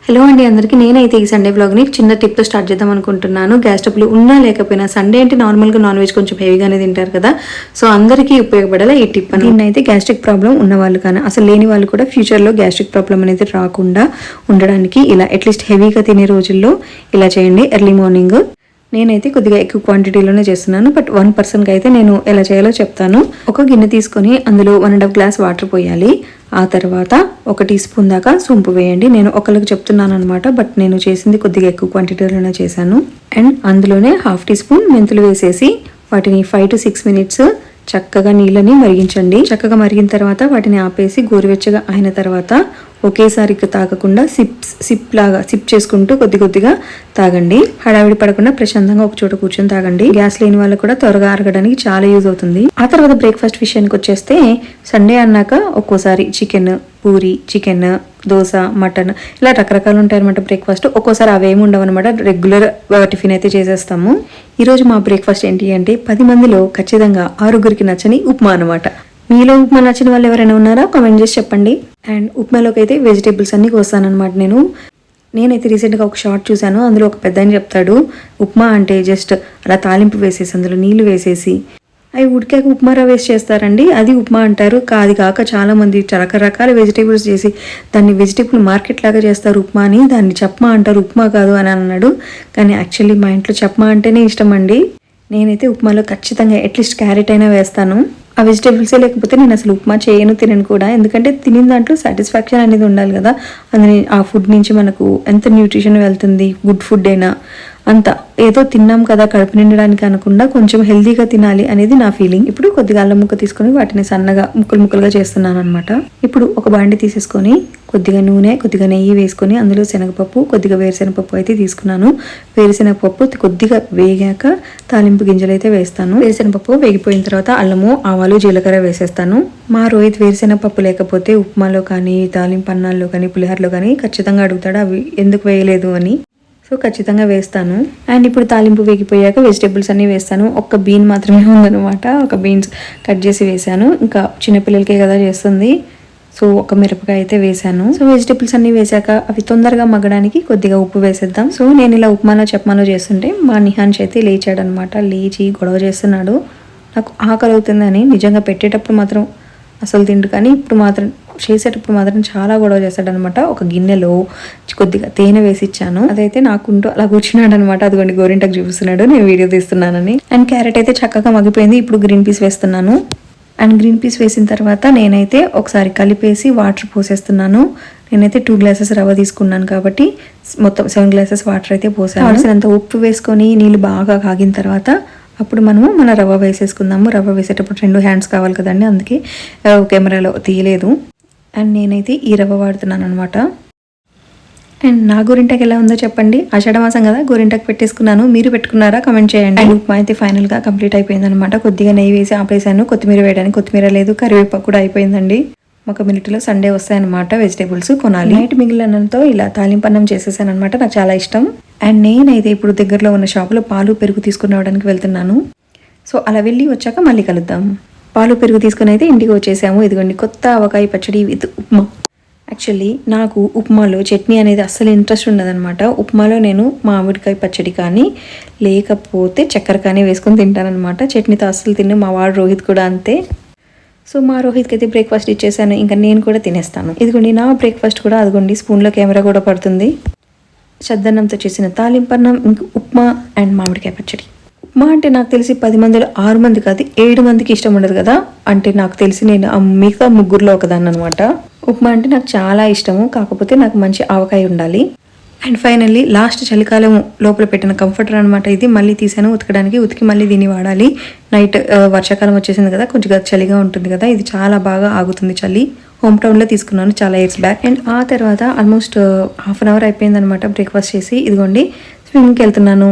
Hello అండి అందరికీ. నేనైతే ఈ సండే వ్లాగ్ని చిన్న టిప్తో స్టార్ట్ చేద్దాం అనుకుంటున్నాను. గ్యాస్ స్టవ్లు ఉన్నా లేకపోయినా సండే అంటే నార్మల్గా నాన్ వెజ్ కొంచెం హెవీగానే తింటారు కదా, సో అందరికీ ఉపయోగపడాలి ఈ టిప్ అని. దీన్నైతే గ్యాస్ట్రిక్ ప్రాబ్లం ఉన్న వాళ్ళు కానీ అసలు లేని వాళ్ళు కూడా ఫ్యూచర్లో గ్యాస్ట్రిక్ ప్రాబ్లం అనేది రాకుండా ఉండడానికి ఇలా అట్లీస్ట్ హెవీగా తినే రోజుల్లో ఇలా చేయండి. ఎర్లీ మార్నింగ్ నేనైతే కొద్దిగా ఎక్కువ క్వాంటిటీలోనే చేస్తున్నాను, బట్ 1 పర్సన్కి అయితే నేను ఎలా చేయాలో చెప్తాను. ఒక గిన్నె తీసుకొని అందులో 1.5 గ్లాస్ వాటర్ పోయాలి. ఆ తర్వాత 1 టీ స్పూన్ దాకా సోంపు వేయండి. నేను ఒకరికి చెప్తున్నాను అనమాట, బట్ నేను చేసింది కొద్దిగా ఎక్కువ క్వాంటిటీలోనే చేశాను. అండ్ అందులోనే 1/2 టీ స్పూన్ మెంతులు వేసేసి వాటిని 5 to 6 minutes చక్కగా నీళ్ళని మరిగించండి. చక్కగా మరిగిన తర్వాత వాటిని ఆపేసి గోరువెచ్చగా అయిన తర్వాత ఒకేసారి తాగకుండా సిప్ చేసుకుంటూ కొద్ది కొద్దిగా తాగండి. హడావిడి పడకుండా ప్రశాంతంగా ఒక చోట కూర్చొని తాగండి. గ్యాస్ లేని వాళ్ళకు కూడా త్వరగా అరగడానికి చాలా యూజ్ అవుతుంది. ఆ తర్వాత బ్రేక్ఫాస్ట్ విషయానికి వచ్చేస్తే సండే అన్నాక ఒక్కోసారి chicken, puri, chicken, dosa, mutton ఇలా రకరకాలు ఉంటాయి అనమాట బ్రేక్ఫాస్ట్. ఒక్కోసారి అవేమి ఉండవు అనమాట, రెగ్యులర్ టిఫిన్ అయితే చేసేస్తాము. ఈరోజు మా బ్రేక్ఫాస్ట్ ఏంటి అంటే 10 మందిలో ఖచ్చితంగా 6గురికి నచ్చని ఉప్మా అనమాట. మీలో ఉప్మా నచ్చిన వాళ్ళు ఎవరైనా ఉన్నారా? కామెంట్ చేసి చెప్పండి. అండ్ ఉప్మాలోకి అయితే వెజిటేబుల్స్ అన్నీ కోస్తానమాట. నేనైతే రీసెంట్గా ఒక షార్ట్ చూశాను, అందులో ఒక పెద్ద అని చెప్తాడు ఉప్మా అంటే జస్ట్ అలా తాలింపు వేసేసి అందులో నీళ్లు వేసేసి అవి ఉడికాక ఉప్మా రవ్వ చేస్తారండి, అది ఉప్మా అంటారు. కాదు కాక చాలామంది రకరకాల వెజిటేబుల్స్ చేసి దాన్ని వెజిటేబుల్ మార్కెట్ లాగా చేస్తారు ఉప్మా అని, దాన్ని చప్మా అంటారు, ఉప్మా కాదు అని అన్నాడు. కానీ యాక్చువల్లీ మా ఇంట్లో చప్మా అంటేనే ఇష్టం అండి. నేనైతే ఉప్మాలో ఖచ్చితంగా అట్లీస్ట్ క్యారెట్ అయినా వేస్తాను. ఆ వెజిటేబుల్సే లేకపోతే నేను అసలు ఉప్మా తినను కూడా, ఎందుకంటే తినిన దాంట్లో సాటిస్ఫాక్షన్ అనేది ఉండాలి కదా. అందులో ఆ ఫుడ్ నుంచి మనకు ఎంత న్యూట్రిషన్ వెళ్తుంది, గుడ్ ఫుడ్ అయినా అంత ఏదో తిన్నాం కదా కడుపు నిండడానికి అనకుండా కొంచెం హెల్దీగా తినాలి అనేది నా ఫీలింగ్. ఇప్పుడు కొద్దిగా అల్లం ముక్క తీసుకొని వాటిని సన్నగా ముక్కలుగా చేస్తున్నాను అనమాట. ఇప్పుడు ఒక బాండి తీసేసుకొని కొద్దిగా నూనె, కొద్దిగా నెయ్యి వేసుకొని అందులో శనగపప్పు, కొద్దిగా వేరుశనగపప్పు అయితే తీసుకున్నాను. వేరుశనగపప్పు కొద్దిగా వేగాక తాలింపు గింజలు అయితే వేస్తాను. వేరుశనగపప్పు వేగిపోయిన తర్వాత అల్లము, ఆవాలు, జీలకర్ర వేసేస్తాను. మా రోహిత్ వేరుశనగపప్పు లేకపోతే ఉప్మాలో కానీ తాలింపు అన్నాల్లో కానీ పులిహోరలో కానీ ఖచ్చితంగా అడుగుతాడు అవి ఎందుకు వేయలేదు అని. సో ఖచ్చితంగా వేస్తాను. అండ్ ఇప్పుడు తాలింపు వేగిపోయాక వెజిటేబుల్స్ అన్నీ వేస్తాను. ఒక్క బీన్ మాత్రమే ఉందనమాట, ఒక బీన్స్ కట్ చేసి వేసాను. ఇంకా చిన్నపిల్లలకే కదా చేస్తుంది, సో ఒక మిరపకాయ అయితే వేసాను. సో వెజిటేబుల్స్ అన్నీ వేసాక అవి తొందరగా మగ్గడానికి కొద్దిగా ఉప్పు వేసేద్దాం. సో నేను ఇలా ఉప్మాలో చప్మాలో చేస్తుంటే మా నిహాన్ష్ అయితే లేచాడనమాట. లేచి గొడవ చేస్తున్నాడు. నాకు ఆకలి అవుతుందని నిజంగా పెట్టేటప్పుడు మాత్రం అసలు తిండు, కానీ ఇప్పుడు మాత్రం చేసేటప్పుడు మాత్రం చాలా గొడవ చేస్తాడనమాట. ఒక గిన్నెలో కొద్దిగా తేనె వేసి ఇచ్చాను, అదైతే నాకుంటూ అలా కూర్చున్నాడు అనమాట. అదిగోండి గోరింటకు చూపిస్తున్నాడు నేను వీడియో తీస్తున్నానని. అండ్ క్యారెట్ అయితే చక్కగా మగ్గిపోయింది. ఇప్పుడు గ్రీన్ పీస్ వేస్తున్నాను. అండ్ గ్రీన్ పీస్ వేసిన తర్వాత నేనైతే ఒకసారి కలిపేసి వాటర్ పోసేస్తున్నాను. నేనైతే 2 గ్లాసెస్ రవ్వ తీసుకున్నాను కాబట్టి మొత్తం 7 గ్లాసెస్ వాటర్ అయితే పోసాను. కావాల్సినంత ఉప్పు వేసుకొని నీళ్ళు బాగా కాగిన తర్వాత అప్పుడు మనము మన రవ్వ వేసేసుకుందాము. రవ్వ వేసేటప్పుడు 2 హ్యాండ్స్ కావాలి కదండి, అందుకే కెమెరాలో తీయలేదు. అండ్ నేనైతే ఈ రవ్వ వాడుతున్నాను అనమాట. అండ్ నా గోరింటాకు ఎలా ఉందో చెప్పండి. ఆషాఢ మాసం కదా, గోరింటాకు పెట్టేసుకున్నాను. మీరు పెట్టుకున్నారా? కమెంట్ చేయండి. అండ్ ఉప్మా అయితే ఫైనల్గా కంప్లీట్ అయిపోయింది అనమాట. కొద్దిగా నెయ్యి వేసి ఆపేసాను. కొత్తిమీర వేయడానికి కొత్తిమీర లేదు, కరివేపాకు కూడా అయిపోయిందండి. ఒక మినిట్లో సండే వస్తాయన్నమాట. వెజిటేబుల్స్ కొనాలి. నైట్ మిగిలినంతో ఇలా తాలింపన్నం చేసేసాను అనమాట. నాకు చాలా ఇష్టం. అండ్ నేనైతే ఇప్పుడు దగ్గరలో ఉన్న షాపులో పాలు, పెరుగు తీసుకుని రావడానికి వెళ్తున్నాను. సో అలా వెళ్ళి వచ్చాక మళ్ళీ కలుద్దాం. పాలు, పెరుగు తీసుకుని అయితే ఇంటికి వచ్చేసాము. ఇదిగోండి కొత్త ఆవకాయ పచ్చడి విత్ ఉప్మా. యాక్చువల్లీ నాకు ఉప్మాలో చట్నీ అనేది అస్సలు ఇంట్రెస్ట్ ఉండదన్నమాట. ఉప్మాలో నేను మామిడికాయ పచ్చడి కానీ లేకపోతే చక్కెర కానీ వేసుకొని తింటానమాట. చట్నీతో అస్సలు తిన్ను. మా వాడు రోహిత్ కూడా అంతే. సో మా రోహిత్కి అయితే బ్రేక్ఫాస్ట్ ఇచ్చేసాను, ఇంకా నేను కూడా తినేస్తాను. ఇదిగోండి నా బ్రేక్ఫాస్ట్ కూడా. అదిగోండి స్పూన్లో కెమెరా కూడా పడుతుంది. చద్దన్నంతో చేసిన తాలింపన్నం, ఇంక ఉప్మా అండ్ మామిడికాయ పచ్చడి. ఉప్మా అంటే నాకు తెలిసి 10 మందిలో 6 మంది కాదు 7 మందికి ఇష్టం ఉండదు కదా. అంటే నాకు తెలిసి నేను మిగతా 3లో ఒకదాన్ని అనమాట. ఉప్మా అంటే నాకు చాలా ఇష్టము, కాకపోతే నాకు మంచి ఆవకాయ ఉండాలి. అండ్ ఫైనల్లీ లాస్ట్ చలికాలం లోపల పెట్టిన కంఫర్టర్ అనమాట ఇది. మళ్ళీ తీసాను ఉతకడానికి. ఉతికి మళ్ళీ దీన్ని వాడాలి. నైట్ వర్షాకాలం వచ్చేసింది కదా, కొంచెం చలిగా ఉంటుంది కదా, ఇది చాలా బాగా ఆగుతుంది చలి. హోమ్ టౌన్లో తీసుకున్నాను చాలా ఇయర్స్ బ్యాక్. అండ్ ఆ తర్వాత ఆల్మోస్ట్ ½ అవర్ అయిపోయింది అనమాట బ్రేక్ఫాస్ట్ చేసి. ఇదిగోండి స్విమ్మింగ్కి వెళ్తున్నాను.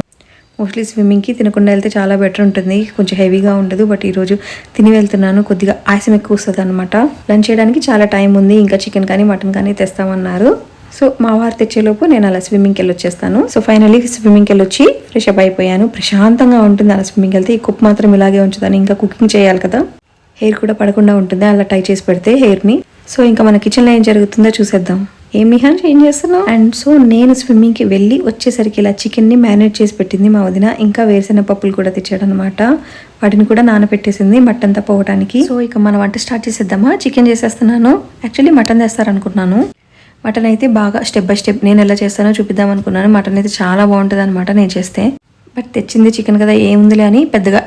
మోస్ట్లీ స్విమ్మింగ్కి తినకుండా వెళ్తే చాలా బెటర్ ఉంటుంది, కొంచెం హెవీగా ఉండదు. బట్ ఈరోజు తిని వెళ్తున్నాను, కొద్దిగా ఆయాసం ఎక్కువ వస్తుంది అనమాట. లంచ్ చేయడానికి చాలా టైం ఉంది, ఇంకా చికెన్ కానీ మటన్ కానీ తెస్తామన్నారు. సో మా వారు తెచ్చేలోపు నేను అలా స్విమ్మింగ్కి వెళ్ళి వచ్చేస్తాను. సో ఫైనల్లీ స్విమ్మింగ్కి వెళ్ళి వచ్చి ఫ్రెష్ అప్ అయిపోయాను. ప్రశాంతంగా ఉంటుంది అలా స్విమ్మింగ్కి వెళ్తే. ఈ కుక్ మాత్రం ఇలాగే ఉంచుతాను, ఇంకా కుకింగ్ చేయాలి కదా. హెయిర్ కూడా పడకుండా ఉంటుంది అలా టై చేసి పెడితే హెయిర్ని. సో ఇంకా మన కిచెన్లో ఏం జరుగుతుందో చూసేద్దాం. ఏం నిహాన్ ఏం చేస్తున్నావు? అండ్ సో నేను స్విమ్మింగ్కి వెళ్ళి వచ్చేసరికి ఇలా చికెన్ని మ్యారినేట్ చేసి పెట్టింది మా వదిన. ఇంకా వేరుశెనగ పప్పులు కూడా తెచ్చాడనమాట. వాటిని కూడా నానబెట్టేసింది మటన్ పోవడానికి. సో ఇక మన వంట స్టార్ట్ చేసేద్దామా? చికెన్ చేసేస్తున్నాను. Actually mutton తెస్తారనుకుంటున్నాను. మటన్ అయితే బాగా స్టెప్ బై స్టెప్ నేను ఎలా చేస్తానో చూపిద్దాం అనుకున్నాను. మటన్ అయితే చాలా బాగుంటుంది అనమాట నేను చేస్తే. బట్ తెచ్చింది చికెన్ కదా ఏముందిలే అని పెద్దగా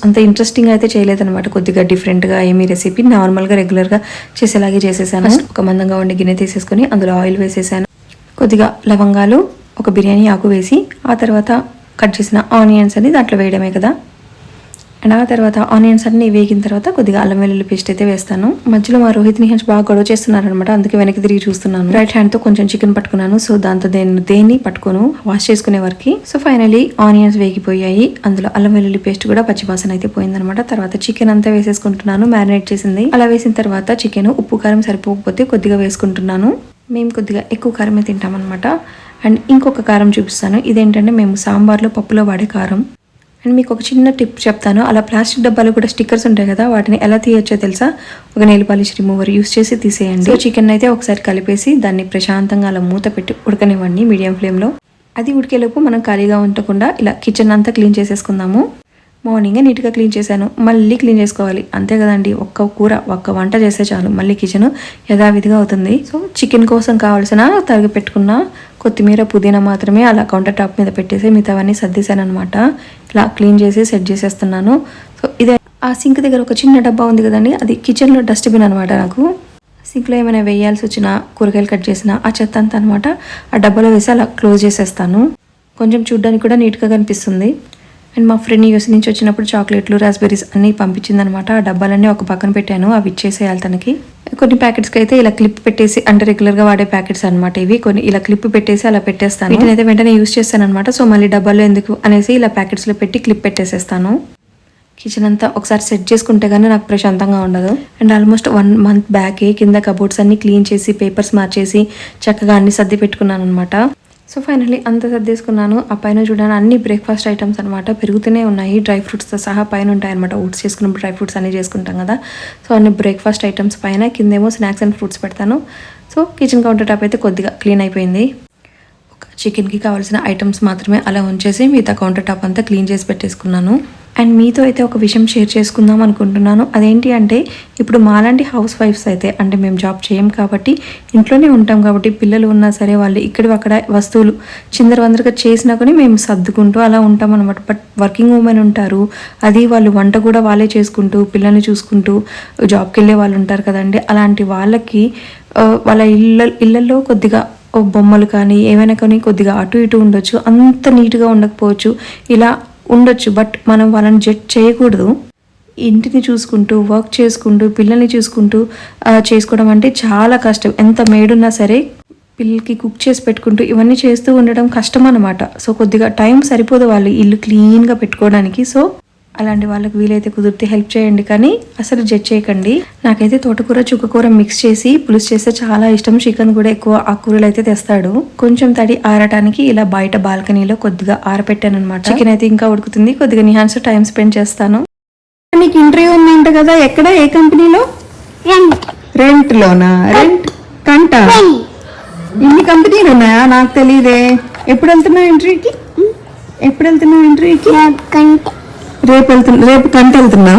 అంత ఇంట్రెస్టింగ్ అయితే చేయలేదన్నమాట. కొద్దిగా డిఫరెంట్గా ఏమీ రెసిపీ నార్మల్గా రెగ్యులర్గా చేసేలాగే చేసేసాను. ఒక మందంగా ఉండి గిన్నె తీసేసుకొని అందులో ఆయిల్ వేసేసాను. కొద్దిగా లవంగాలు, ఒక బిర్యానీ ఆకు వేసి ఆ తర్వాత కట్ చేసిన ఆనియన్స్ అని దాంట్లో వేయడమే కదా. అండ్ ఆ తర్వాత ఆనియన్స్ అన్ని వేగిన తర్వాత కొద్దిగా అల్లం వెల్లుల్లి పేస్ట్ అయితే వేస్తాను. మధ్యలో మా రోహిత్ నిహాన్స్ బాగా గొడవ చేస్తున్నారనమాట. అందుకే వెనక్కి తిరిగి చూస్తున్నాను. రైట్ హ్యాండ్తో కొంచెం చికెన్ పట్టుకున్నాను. సో దాంతో దేన్ని పట్టుకోను వాష్ చేసుకునే వరకు. సో ఫైనలీ ఆనియన్స్ వేగిపోయాయి. అందులో అల్లం వెల్లుల్లి పేస్ట్ కూడా పచ్చివాసన అయితే పోయిందనమాట. తర్వాత చికెన్ అంతా వేసేసుకుంటున్నాను మ్యారినేట్ చేసింది. అలా వేసిన తర్వాత చికెన్ ఉప్పు కారం సరిపోకపోతే కొద్దిగా వేసుకుంటున్నాను. మేము కొద్దిగా ఎక్కువ కారమే తింటామన్నమాట. అండ్ ఇంకొక కారం చూపిస్తాను. ఇదేంటంటే మేము సాంబార్లో పప్పులో వాడే కారం. అండ్ మీకు ఒక చిన్న టిప్ చెప్తాను. అలా ప్లాస్టిక్ డబ్బాలు కూడా స్టిక్కర్స్ ఉంటాయి కదా, వాటిని ఎలా తీయొచ్చో తెలుసా? ఒక నెయిల్ పాలిష్ రిమూవర్ యూస్ చేసి తీసేయండి. సో చికెన్ అయితే ఒకసారి కలిపేసి దాన్ని ప్రశాంతంగా అలా మూత పెట్టి ఉడకనివ్వండి మీడియం ఫ్లేమ్లో. అది ఉడికేలోపు మనం ఖాళీగా ఉండకుండా ఇలా కిచెన్ అంతా క్లీన్ చేసేసుకుందాము. మార్నింగే నీట్గా క్లీన్ చేశాను, మళ్ళీ క్లీన్ చేసుకోవాలి. అంతే కదండి, ఒక్క వంట చేస్తే చాలు మళ్ళీ కిచెన్ యథావిధిగా అవుతుంది. సో చికెన్ కోసం కావాల్సిన తరిగి పెట్టుకున్న కొత్తిమీర, పుదీనా మాత్రమే అలా కౌంటర్ టాప్ మీద పెట్టేసి మిగతావన్నీ సర్దేశాను అనమాట. ఇలా క్లీన్ చేసి సెట్ చేసేస్తున్నాను. సో ఇదే ఆ సింక్ దగ్గర ఒక చిన్న డబ్బా ఉంది కదండి, అది కిచెన్లో డస్ట్బిన్ అనమాట. నాకు సింక్లో ఏమైనా వేయాల్సి వచ్చినా, కూరగాయలు కట్ చేసినా ఆ చెత్త అంతా అనమాట ఆ డబ్బాలో వేసి అలా క్లోజ్ చేసేస్తాను. కొంచెం చూడ్డానికి కూడా నీట్గా కనిపిస్తుంది. అండ్ మా ఫ్రెండ్ యూఎస్ నుంచి వచ్చినప్పుడు చాక్లెట్లు, రాస్బెర్రీస్ అన్నీ పంపించిందనమాట. ఆ డబ్బాలన్నీ ఒక పక్కన పెట్టాను, అవి ఇచ్చేసేయాలి తనకి. కొన్ని ప్యాకెట్స్కి అయితే ఇలా క్లిప్ పెట్టేసి, అంటే రెగ్యులర్గా వాడే ప్యాకెట్స్ అనమాట ఇవి. కొన్ని ఇలా క్లిప్ పెట్టేసి అలా పెట్టేస్తాను. వీటిని అయితే వెంటనే యూస్ చేస్తాను అనమాట. సో మళ్ళీ డబ్బాలో ఎందుకు అనేసి ఇలా ప్యాకెట్స్లో పెట్టి క్లిప్ పెట్టేసేస్తాను. కిచెన్ అంతా ఒకసారి సెట్ చేసుకుంటే కానీ నాకు ప్రశాంతంగా ఉండదు. అండ్ ఆల్మోస్ట్ 1 month బ్యాకే కింద కబోర్డ్స్ అన్ని క్లీన్ చేసి పేపర్స్ మార్చేసి చక్కగా అన్ని సర్ది పెట్టుకున్నాను అనమాట. సో ఫైనల్లీ అంత సర్దేసుకున్నాను. ఆ పైన చూడడానికి అన్ని బ్రేక్ఫాస్ట్ ఐటమ్స్ అనమాట పెరుగుతూనే ఉన్నాయి. డ్రై ఫ్రూట్స్తో సహా పైన ఉంటాయి అనమాట. ఓట్స్ చేసుకున్నప్పుడు డ్రై ఫ్రూట్స్ అన్నీ చేసుకుంటాం కదా. సో అన్ని బ్రేక్ఫాస్ట్ ఐటమ్స్ పైన, కిందేమో స్నాక్స్ అండ్ ఫ్రూట్స్ పెడతాను. సో కిచెన్ కౌంటర్ టాప్ అయితే కొద్దిగా క్లీన్ అయిపోయింది. ఒక చికెన్కి కావాల్సిన ఐటమ్స్ మాత్రమే అలా ఉంచేసి మిగతా కౌంటర్ టాప్ అంతా క్లీన్ చేసి పెట్టేసుకున్నాను. అండ్ మీతో అయితే ఒక విషయం షేర్ చేసుకుందాం అనుకుంటున్నాను. అదేంటి అంటే ఇప్పుడు మాలాంటి హౌస్ వైఫ్స్ అయితే, అంటే మేము జాబ్ చేయం కాబట్టి ఇంట్లోనే ఉంటాం కాబట్టి, పిల్లలు ఉన్నా సరే వాళ్ళు ఇక్కడి అక్కడ వస్తువులు చిందరవందరగా చేసినా కానీ మేము సర్దుకుంటూ అలా ఉంటాం అనమాట. బట్ వర్కింగ్ ఉమెన్ ఉంటారు, అది వాళ్ళు వంట కూడా వాళ్ళే చేసుకుంటూ పిల్లల్ని చూసుకుంటూ జాబ్కి వెళ్ళే వాళ్ళు ఉంటారు కదండి. అలాంటి వాళ్ళకి వాళ్ళ ఇళ్ళల్లో కొద్దిగా బొమ్మలు కానీ ఏమైనా కానీ కొద్దిగా అటు ఇటు ఉండొచ్చు, అంత నీట్గా ఉండకపోవచ్చు, ఇలా ఉండొచ్చు. బట్ మనం వాళ్ళని జడ్జ్ చేయకూడదు. ఇంటిని చూసుకుంటూ వర్క్ చేసుకుంటూ పిల్లల్ని చూసుకుంటూ చేసుకోవడం అంటే చాలా కష్టం. ఎంత మేడున్నా సరే పిల్లలకి కుక్ చేసి పెట్టుకుంటూ ఇవన్నీ చేస్తూ ఉండడం కష్టం అన్నమాట. సో కొద్దిగా టైం సరిపోదు వాళ్ళు ఇల్లు క్లీన్గా పెట్టుకోవడానికి. సో అలాంటి వాళ్ళకి వీలైతే కుదిరితే హెల్ప్ చేయండి, కానీ అసలు జడ్జ్ చేయకండి. నాకైతే తోటకూర, చుక్కకూర మిక్స్ చేసి పులుసు చేస్తే చాలా ఇష్టం. చికెన్ కూడా ఎక్కువ ఆకుకూరలు అయితే తెస్తాడు. కొంచెం తడి ఆరటానికి ఇలా బయట బాల్కనీలో కొద్దిగా ఆరపెట్టాను అనమాట. చికెన్ అయితే ఇంకా ఉడుకుతుంది. కొద్దిగా నిహాన్స్ టైం స్పెండ్ చేస్తాను. నీకు ఇంటర్వ్యూ ఉందంట కదా, ఎక్కడ, ఏ కంపెనీలో? రెంట్లోనా? రెంట్ కంట? ఇన్ని కంపెనీలు ఉన్నాయా? నాకు తెలియదే. ఎప్పుడు వెళ్తున్నావు ఇంటర్వ్యూకి? రేపు కంట వెళ్తున్నా.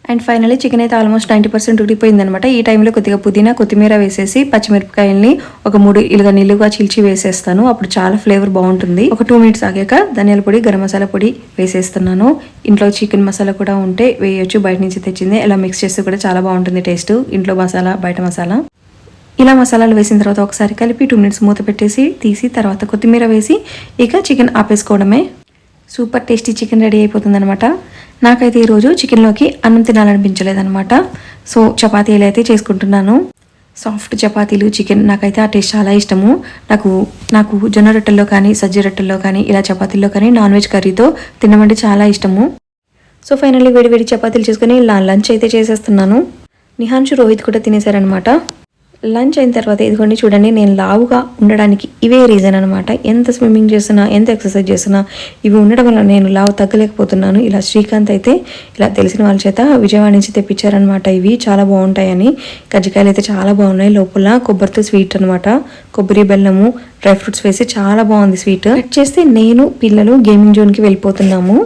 అండ్ ఫైనల్లీ చికెన్ అయితే ఆల్మోస్ట్ 90% ఉడికిపోయింది అనమాట. ఈ టైంలో కొద్దిగా పుదీనా, కొత్తిమీర వేసేసి పచ్చిమిరపకాయల్ని ఒక 3 ఇలాగా నిలువుగా చీల్చి వేసేస్తాను. అప్పుడు చాలా ఫ్లేవర్ బాగుంటుంది. ఒక 2 minutes ఆగాక ధనియాల పొడి, గరం మసాలా పొడి వేసేస్తున్నాను. ఇంట్లో చికెన్ మసాలా కూడా ఉంటే వేయొచ్చు, బయట నుంచి తెచ్చింది. ఇలా మిక్స్ చేస్తే కూడా చాలా బాగుంటుంది టేస్ట్. ఇంట్లో మసాలా, బయట మసాలా. ఇలా మసాలాలు వేసిన తర్వాత ఒకసారి కలిపి 2 minutes మూత పెట్టేసి తీసి తర్వాత కొత్తిమీర వేసి ఇక చికెన్ ఆపేసుకోవడమే. సూపర్ టేస్టీ చికెన్ రెడీ అయిపోతుంది అనమాట. నాకైతే ఈరోజు చికెన్లోకి అన్నం తినాలనిపించలేదనమాట. సో చపాతీలు అయితే చేసుకుంటున్నాను. సాఫ్ట్ చపాతీలు, చికెన్, నాకైతే ఆ టేస్ట్ చాలా ఇష్టము. నాకు జొన్న రొట్టెల్లో కానీ, సజ్జ రొట్టెల్లో కానీ, ఇలా చపాతీల్లో కానీ నాన్ వెజ్ కర్రీతో తినమంటే చాలా ఇష్టము. సో ఫైనల్లీ వేడి చపాతీలు చేసుకుని లంచ్ అయితే చేసేస్తున్నాను. నిహాన్షు, రోహిత్ కూడా తినేశారనమాట. లంచ్ అయిన తర్వాత ఇదిగోండి చూడండి, నేను లావుగా ఉండడానికి ఇవే రీజన్ అనమాట. ఎంత స్విమ్మింగ్ చేసినా, ఎంత ఎక్సర్సైజ్ చేసినా ఇవి ఉండడం వల్ల నేను లావు తగ్గలేకపోతున్నాను. ఇలా శ్రీకాంత్ అయితే ఇలా తెలిసిన వాళ్ళ చేత విజయవాడ నుంచి తెప్పించారనమాట. ఇవి చాలా బాగుంటాయని. కజ్జికాయలు అయితే చాలా బాగున్నాయి. లోపల కొబ్బరితో స్వీట్ అనమాట, కొబ్బరి బెల్లము డ్రై ఫ్రూట్స్ వేసి చాలా బాగుంది స్వీట్. కట్ చేస్తే నేను పిల్లలు గేమింగ్ జోన్కి వెళ్ళిపోతున్నాము.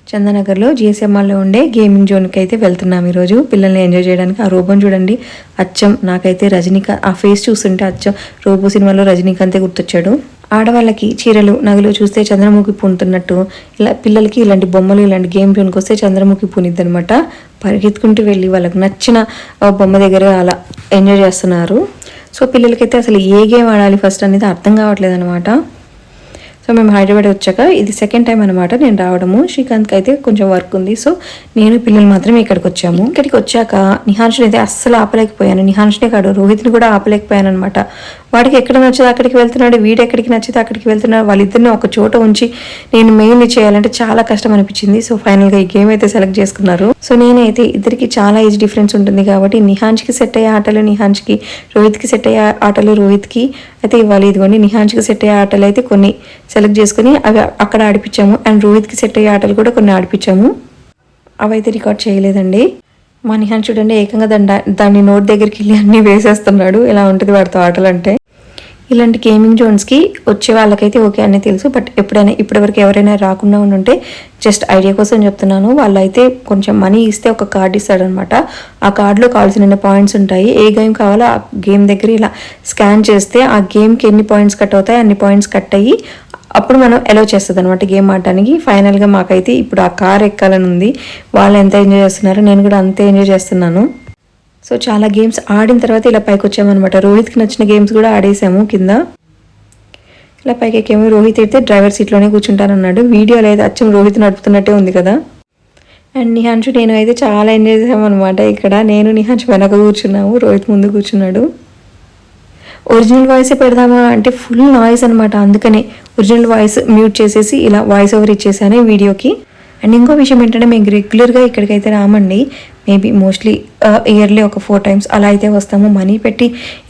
చందానగర్లో జిఎస్ఎంఆర్లో ఉండే గేమింగ్ జోన్కి అయితే వెళ్తున్నాం ఈరోజు పిల్లల్ని ఎంజాయ్ చేయడానికి. ఆ రూపం చూడండి, అచ్చం నాకైతే రజనీకాంత్, ఆ ఫేస్ చూస్తుంటే అచ్చం రోబో సినిమాలో రజనీకాంతే గుర్తొచ్చాడు. ఆడవాళ్ళకి చీరలు నగలు చూస్తే చంద్రముఖి పూనుతున్నట్టు, ఇలా పిల్లలకి ఇలాంటి బొమ్మలు ఇలాంటి గేమ్ జోన్కి వస్తే చంద్రముఖి పూనిద్ది అనమాట. పరిగెత్తుకుంటూ వెళ్ళి వాళ్ళకి నచ్చిన బొమ్మ దగ్గర అలా ఎంజాయ్ చేస్తున్నారు. సో పిల్లలకైతే అసలు ఏ గేమ్ ఆడాలి ఫస్ట్ అనేది అర్థం కావట్లేదు అనమాట. సో మేము హైదరాబాద్ వచ్చాక ఇది సెకండ్ టైం అనమాట నేను రావడము. శ్రీకాంత్కి అయితే కొంచెం వర్క్ ఉంది, సో నేను పిల్లలు మాత్రమే ఇక్కడికి వచ్చాము. ఇక్కడికి వచ్చాక నిహాన్షుని అయితే అస్సలు ఆపలేకపోయాను. నిహాన్షునే కాదు, రోహిత్ని కూడా ఆపలేకపోయాను అనమాట. వాడికి ఎక్కడ నచ్చితే అక్కడికి వెళ్తున్నాడు, వీడు ఎక్కడికి నచ్చితే అక్కడికి వెళ్తున్నాడు. వాళ్ళిద్దరిని ఒక చోట ఉంచి నేను మెయిన్ చేయాలంటే చాలా కష్టం అనిపించింది. సో ఫైనల్గా ఈ గేమ్ అయితే సెలెక్ట్ చేసుకున్నారు. సో నేనైతే ఇద్దరికి చాలా ఏజ్ డిఫరెన్స్ ఉంటుంది కాబట్టి నిహాన్ష్కి సెట్ అయ్యే ఆటలు నిహాన్ష్కి, రోహిత్కి సెట్ అయ్యే ఆటలు రోహిత్కి అయితే ఇవ్వాలి. ఇదిగోండి నిహాన్ష్కి సెట్ అయ్యే ఆటలు అయితే కొన్ని సెలెక్ట్ చేసుకుని అవి అక్కడ ఆడిపించాము. అండ్ రోహిత్కి సెట్ అయ్యే ఆటలు కూడా కొన్ని ఆడిపించాము. అవైతే రికార్డ్ చేయలేదండి. మా నిహాన్ చూడండి ఏకంగా దాన్ని నోట్ దగ్గరికి వెళ్ళి అన్నీ వేసేస్తున్నాడు. ఇలా ఉంటుంది వాడితో ఆటలు అంటే. ఇలాంటి గేమింగ్ జోన్స్కి వచ్చే వాళ్ళకైతే ఓకే అని తెలుసు, బట్ ఎప్పుడైనా ఇప్పటివరకు ఎవరైనా రాకుండా ఉంటే జస్ట్ ఐడియా కోసం చెప్తున్నాను. వాళ్ళైతే కొంచెం మనీ ఇస్తే ఒక కార్డు ఇస్తాడనమాట. ఆ కార్డులో కావాల్సిన పాయింట్స్ ఉంటాయి. ఏ గేమ్ కావాలో ఆ గేమ్ దగ్గర ఇలా స్కాన్ చేస్తే ఆ గేమ్కి ఎన్ని పాయింట్స్ కట్ అవుతాయి అన్ని పాయింట్స్ కట్ అయ్యి అప్పుడు మనం అలౌ చేస్తుంది అనమాట గేమ్ ఆడటానికి. ఫైనల్గా మాకైతే ఇప్పుడు ఆ కార్ ఎక్కాలని ఉంది. వాళ్ళు ఎంత ఎంజాయ్ చేస్తున్నారు, నేను కూడా అంతే ఎంజాయ్ చేస్తున్నాను. సో చాలా గేమ్స్ ఆడిన తర్వాత ఇలా పైకి వచ్చామన్నమాట. రోహిత్కి నచ్చిన గేమ్స్ కూడా ఆడేసాము కింద. ఇలా పైకి ఎక్కాము. రోహిత్ అయితే డ్రైవర్ సీట్లోనే కూర్చుంటానన్నాడు. వీడియోలో అయితే అచ్చం రోహిత్ నడుపుతున్నట్టే ఉంది కదా. అండ్ నిహాన్షు నేను అయితే చాలా ఎంజాయ్ చేసామన్నమాట. ఇక్కడ నేను నిహాన్షు వెనక కూర్చున్నాము, రోహిత్ ముందు కూర్చున్నాడు. ఒరిజినల్ వాయిస్ పెడదామా అంటే ఫుల్ నాయిస్ అనమాట. అందుకనే ఒరిజినల్ వాయిస్ మ్యూట్ చేసేసి ఇలా వాయిస్ ఓవర్ ఇచ్చేసాను ఈ వీడియోకి. అండ్ ఇంకో విషయం ఏంటంటే మేము రెగ్యులర్గా ఇక్కడికైతే రామండి. మేబీ మోస్ట్లీ ఇయర్లీ ఒక 4 times అలా అయితే వస్తాము.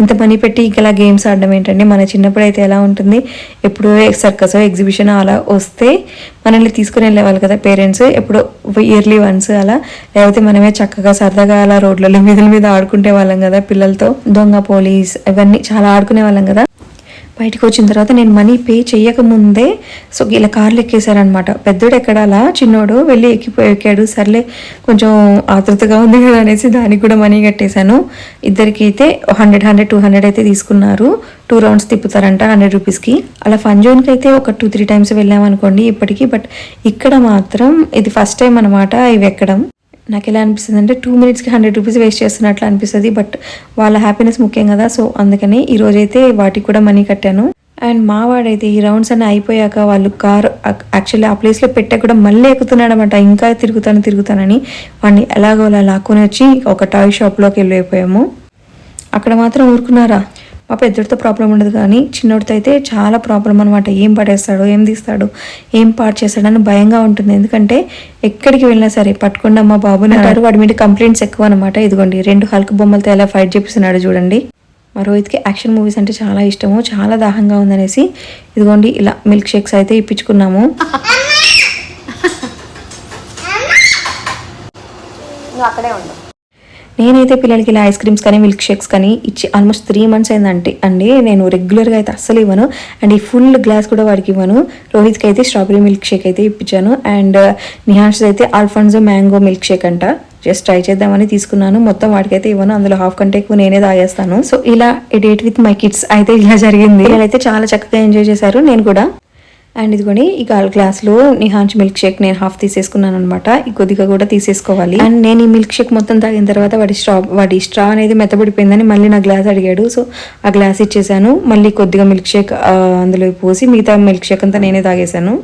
ఇంత మనీ పెట్టి ఇలా గేమ్స్ ఆడడం ఏంటంటే, మన చిన్నప్పుడు అయితే ఎలా ఉంటుంది, ఎప్పుడో సర్కస్ ఎగ్జిబిషన్ అలా వస్తే మనల్ని తీసుకుని వెళ్ళేవాళ్ళు కదా పేరెంట్స్, ఎప్పుడో ఇయర్లీ వన్స్ అలా. లేకపోతే మనమే చక్కగా సరదాగా అలా రోడ్లలో మీద ఆడుకునే వాళ్ళం కదా పిల్లలతో. దొంగ పోలీస్ ఇవన్నీ చాలా ఆడుకునే వాళ్ళం కదా. బయటకు వచ్చిన తర్వాత నేను మనీ పే చేయకముందే సో ఇలా కార్లు ఎక్కేశారనమాట. పెద్దోడు ఎక్కడాలా, చిన్నోడు వెళ్ళి ఎక్కాడు. సర్లే కొంచెం ఆతృతగా ఉంది కదా అనేసి దానికి కూడా మనీ కట్టేశాను. ఇద్దరికి అయితే 100, 200 అయితే తీసుకున్నారు. 2 rounds తిప్పుతారంట 100 rupeesకి. అలా ఫన్ జోన్కి అయితే ఒక 2-3 times వెళ్ళామనుకోండి ఇప్పటికీ. బట్ ఇక్కడ మాత్రం ఇది ఫస్ట్ టైం అనమాట ఇవి ఎక్కడం. నాకు ఎలా అనిపిస్తుంది అంటే 2 minutesకి 100 rupees వేస్ట్ చేస్తున్నట్లు అనిపిస్తుంది. బట్ వాళ్ళ హ్యాపీనెస్ ముఖ్యం కదా. సో అందుకని ఈరోజైతే వాటికి కూడా మనీ కట్టాను. అండ్ మా వాడైతే ఈ రౌండ్స్ అన్నీ అయిపోయాక వాళ్ళు కార్ యాక్చువల్లీ ఆ ప్లేస్లో పెట్టే కూడా మళ్ళీ ఎక్కుతున్నాడు అనమాట. ఇంకా తిరుగుతానని వాడిని ఎలాగోలా లాక్కొని వచ్చి ఒక టాయ్ షాప్లోకి వెళ్ళిపోయాము. అక్కడ మాత్రం ఊరుకున్నారా. మా పెద్దోడితో ప్రాబ్లం ఉండదు కానీ చిన్నోడితో అయితే చాలా ప్రాబ్లం అనమాట. ఏం పడేస్తాడో, ఏం తీస్తాడో, ఏం పాడు చేస్తాడని భయంగా ఉంటుంది. ఎందుకంటే ఎక్కడికి వెళ్ళినా సరే పట్టుకుండా మా బాబుని అంటారు. వాడి మీద కంప్లైంట్స్ ఎక్కువ అనమాట. ఇదిగోండి 2 హల్క్ బొమ్మలతో ఎలా ఫైట్ చేపిస్తున్నాడు చూడండి. మా రోహిత్కి యాక్షన్ మూవీస్ అంటే చాలా ఇష్టము. చాలా దాహంగా ఉందనేసి ఇదిగోండి ఇలా మిల్క్ షేక్స్ అయితే ఇప్పించుకున్నాము. అక్కడే ఉండు. నేనైతే పిల్లలకి ఇలా ఐస్ క్రీమ్స్ కానీ మిల్క్ షేక్స్ కానీ ఇచ్చి ఆల్మోస్ట్ 3 months అయిందంటే నేను రెగ్యులర్గా అయితే అస్సలు ఇవ్వను. అండ్ ఈ ఫుల్ గ్లాస్ కూడా వాడికి ఇవ్వను. రోహిత్కి అయితే స్ట్రాబెరీ మిల్క్ షేక్ అయితే ఇప్పించాను. అండ్ నిహాన్స్ అయితే ఆల్ఫాన్సో మ్యాంగో మిల్క్ షేక్ అంట. జస్ట్ ట్రై చేద్దామని తీసుకున్నాను. మొత్తం వాడికైతే ఇవ్వను, అందులో హాఫ్ కంటే ఎక్కువ నేనే తాగేస్తాను. సో ఇలా డేట్ విత్ మై కిడ్స్ అయితే ఇలా జరిగింది. వీళ్ళైతే చాలా చక్కగా ఎంజాయ్ చేశారు, నేను కూడా. అండ్ ఇదిగోని ఈ గ్లాస్లో నిహాన్స్ మిల్క్ షేక్ నేను హాఫ్ తీసేసుకున్నాను అనమాట. ఈ కొద్దిగా కూడా తీసేసుకోవాలి. అండ్ నేను ఈ మిల్క్ షేక్ మొత్తం తాగిన తర్వాత వాడి స్ట్రా అనేది మెత్తబడిపోయిందని మళ్ళీ నా గ్లాస్ అడిగాడు. సో ఆ గ్లాస్ ఇచ్చేసాను. మళ్ళీ కొద్దిగా మిల్క్ షేక్ అందులో పోసి మిగతా మిల్క్ షేక్ అంతా నేనే తాగేశాను.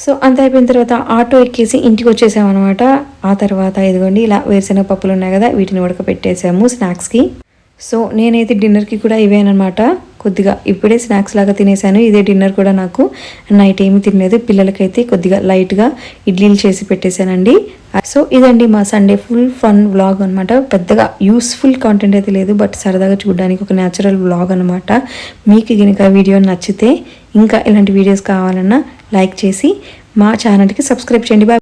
సో అంత అయిపోయిన తర్వాత ఆటో ఎక్కేసి ఇంటికి వచ్చేసామన్నమాట. ఆ తర్వాత ఇదిగోండి ఇలా వేరుశనగ పప్పులు ఉన్నాయి కదా, వీటిని ఉడకపెట్టేసాము స్నాక్స్కి. సో నేనైతే డిన్నర్కి కూడా ఇవేనమాట. కొద్దిగా ఇప్పుడే స్నాక్స్ లాగా తినేసాను. ఇదే డిన్నర్ కూడా నాకు. నైట్ ఏమీ తినలేదు. పిల్లలకైతే కొద్దిగా లైట్గా ఇడ్లీలు చేసి పెట్టేశానండి. సో ఇదండి మా సండే ఫుల్ ఫన్ వ్లాగ్ అనమాట. పెద్దగా యూస్ఫుల్ కాంటెంట్ అయితే లేదు, బట్ సరదాగా చూడడానికి ఒక న్యాచురల్ వ్లాగ్ అనమాట. మీకు కనుక వీడియో నచ్చితే ఇంకా ఇలాంటి వీడియోస్ కావాలన్నా లైక్ చేసి మా ఛానల్కి సబ్స్క్రైబ్ చేయండి. బాయ్.